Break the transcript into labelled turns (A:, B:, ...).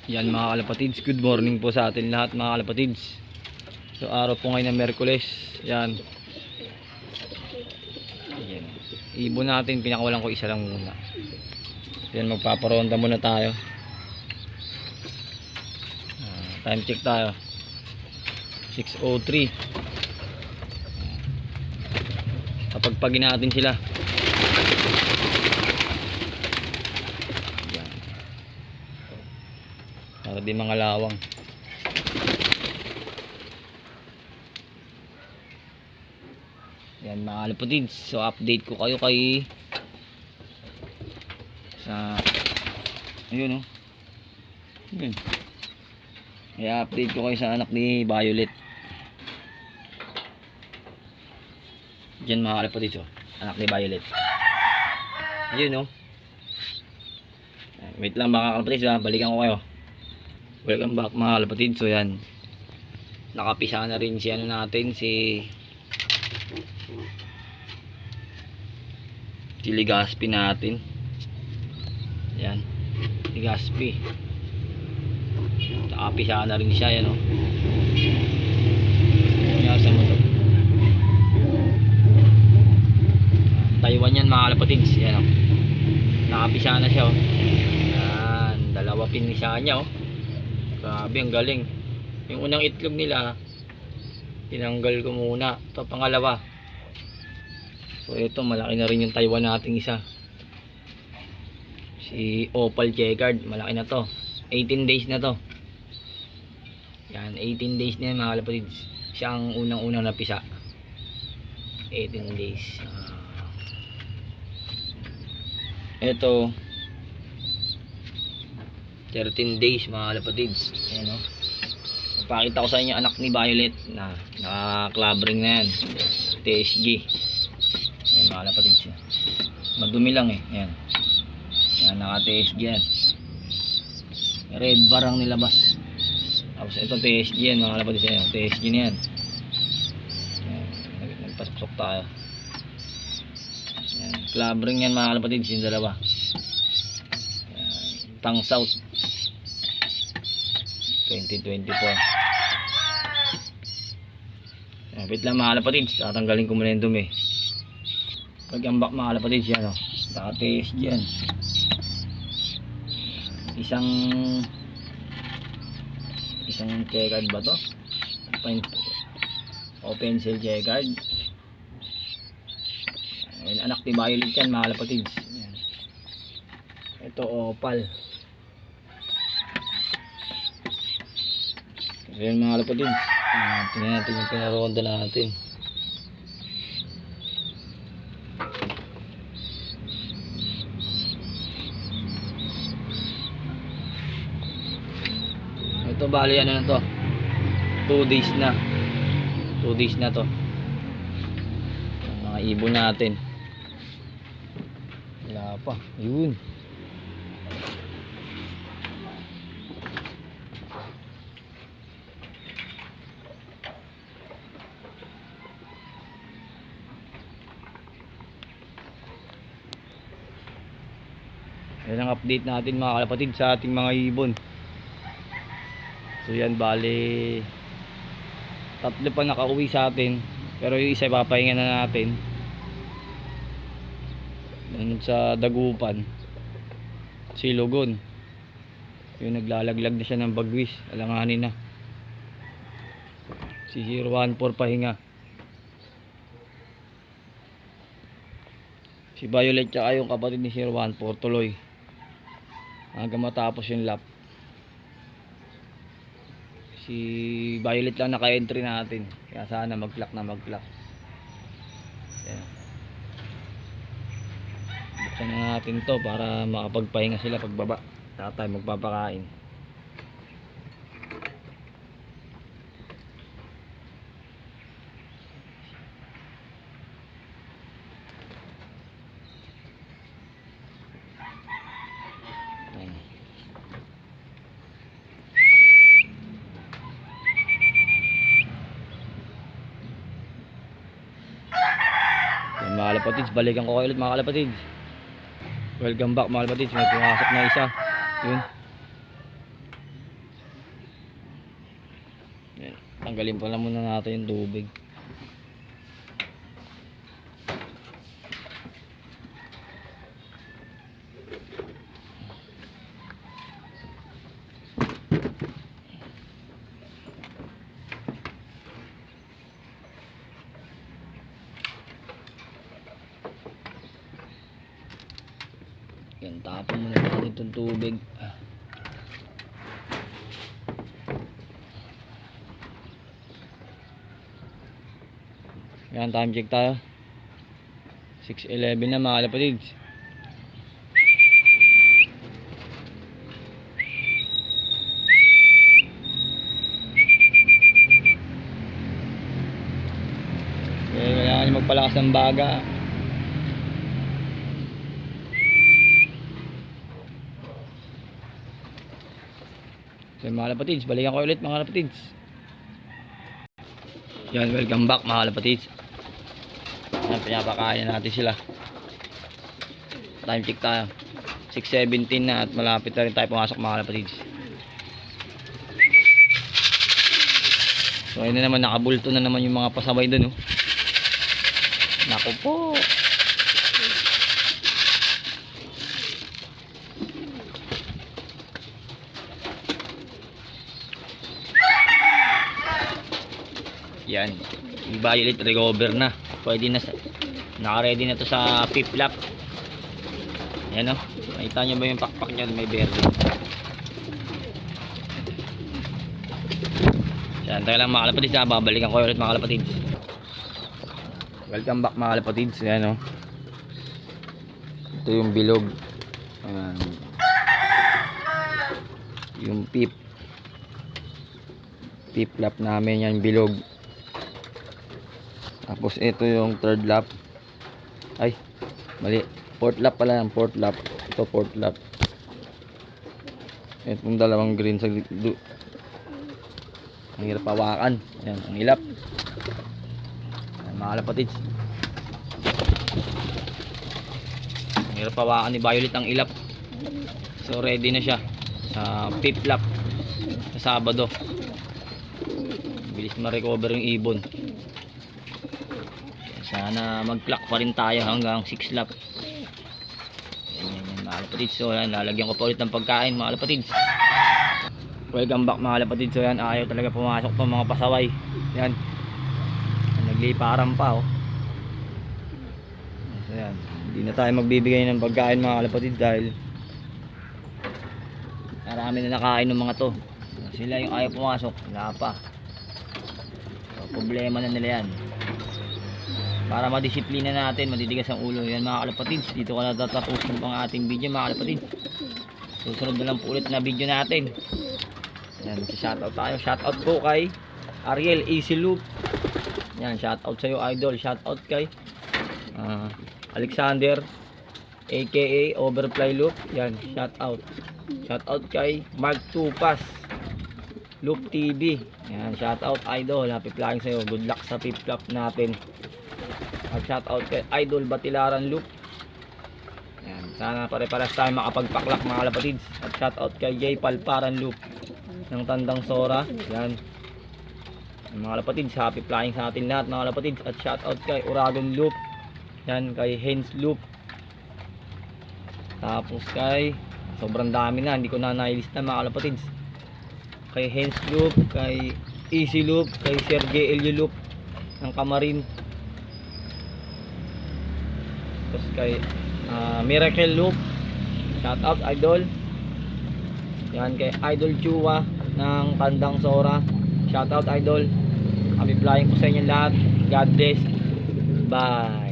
A: Yan mga kalapatids, good morning po sa atin lahat mga kalapatids. So araw po ngayon ng Miyerkules. Yan. Yan. Ibon natin, pinakawalan ko isa lang muna. Yan, magpaparonda muna tayo. Time check tayo. 6:03. Kapagpagin natin sila. Para di mga lawang. Yan mga kalapatids. So update ko kayo kay sa ayun Yun. I-update ko kayo sa anak ni Violet. Diyan mga kalapatids, anak ni Violet. Ayun Wait lang mga kalapatids, balikan ko kayo. Welcome back mga kalapatids. So yan, nakapisa na rin si natin, si Legaspi natin. Yan, Legaspi. Nakapisa na rin siya, yan yan sa motor. Taiwan yan mga kalapatids. Yan nakapisa na siya Yan, dalawa pinisa niya Grabe, ang galing. Yung unang itlog nila tinanggal ko muna. Ito pangalawa. So ito, malaki na rin yung Taiwan nating isa, si Opal Checkered. Malaki na to, 18 days na to. Yan, 18 days na yan mga kalapatids. Siya ang unang napisa, 18 days. Ito 13 days mga kalapatids. Ayan Pakita ko sa inyo anak ni Violet na naka-club ring na yan, TSG. Ayan mga kalapatids, madumi lang Ayan, naka-TSG yan. Red bar ang nilabas. Tapos ito TSG yan mga kalapatids. TSG na yan. Nagpasok tayo. Ayan, club ring yan mga kalapatids, yung dalawa. Tang South 2024. Wait lang mga kalapatids, tatanggalin ko muna yung dumi. Pag-ambak mga kalapatids, yan naka-TSG yan. Isang checkered ba to? Pencil checkered. Ayun, anak ni Violet yan mga kalapatids. Ito Opal. Ayan mga kalapatids, tingnan natin yung pinaronda natin. Ito bali ano na to, 2 days na. 2 days na to mga ibon natin. Wala pa, yun. Yan ang update natin mga kalapatid sa ating mga ibon. So yan, bali 3 pa nakauwi sa atin, pero yung isa ipapahinga na natin dun sa Dagupan, si Logon. Yung naglalaglag na siya ng bagwis, alanganin na. Si 014 pahinga. Si Violet tsaka yung kapatid ni 014 tuloy hanggang matapos yung lap. Si Violet lang naka-entry natin, kaya sana mag-clock na mag-clock. Buksan na natin to para makapagpahinga sila pagbaba. Tatay magpapakain. Mga kalapatids, balikan ko kayo ulit mga kalapatids. Welcome back mga kalapatids. May pumasok na isa. Yun. Tanggalin pala muna natin yung tubig. Yan, tapon muna natin itong tubig. Yan, time check tayo. 6:11 na mga kalapatids. Kailangan magpalakas ng baga. So mga kalapatids, balikan ko ulit mga kalapatids. Yan, welcome back mga kalapatids. Yan, pinapakain natin sila. Time check tayo. 6:17 na at malapit na rin tayo pumasok mga kalapatids. So ayun na naman, nakabulto na naman yung mga pasaway dun, oh. Naku po. Yan, yung violet recover na. Pwede na, naka-ready na to sa pip lap. Yan, oh. Nakita nyo ba yung pakpak nyo? May berde. Yan, tayo lang mga kalapatids, ha. Babalikan ko ulit mga kalapatids. Welcome back mga kalapatids. Yan, oh. Ito yung bilog. Ayan. Yung pip lap namin, yan bilog. Tapos ito yung third lap. Ay, mali. Fourth lap pala yan, fourth lap. Ito fourth lap. Itong dalawang green sa ang hirap hawakan. Ayan, ang ilap. Ayan, mga kalapatids. Ang hirap hawakan ni Violet ang ilap. So ready na siya sa fifth lap sa Sabado. Bilis ma-recover yung ibon. Sana mag-clock pa rin tayo hanggang 6 lap. Yan mga kalapatids. So yan, lalagyan ko pa ulit ng pagkain mga kalapatids. Welcome back mga kalapatids. So yan, ayaw talaga pumasok itong mga pasaway. Yan, nagliparan pa, oh. So yan, hindi na tayo magbibigay ng pagkain mga kalapatids dahil marami na nakain ng mga to. Sila yung ayaw pumasok, wala pa. So, problema na nila yan. Para madisiplina natin, madidigas ang ulo. Yan mga kalapatids, dito ko na tatapusin pang ating video mga kalapatids. Susunod na lang po ulit na video natin. Yan, shoutout tayo. Shoutout po kay Ariel Easy Loop. Yan, shoutout sa'yo idol. Shoutout kay Alexander aka Overfly Loop. Yan, shoutout. Shoutout kay Mark Tupas Loop TV. Yan, shoutout idol. Happy flying sa'yo. Good luck sa pip-flop natin. At shoutout kay Idol Batilaran Loop. Yan, sana pare-pares tayo makapagpaklak mga kalapatids. At shoutout kay Jay Palparan Loop ng Tandang Sora. Yan, mga kalapatids, happy flying sa atin lahat mga kalapatids. At shoutout kay Uragon Loop. Yan, kay Hens Loop. Tapos kay, sobrang dami na, hindi ko na nailista mga kalapatids. Kay Hens Loop, kay Easy Loop, kay Sergey Elio Loop ng Kamarin. Tapos kay Miracle Loop, shout out idol. Yan, kay Idol Chua ng Tandang Sora, shout out idol. Happy flying po sa inyo lahat. God bless. Bye.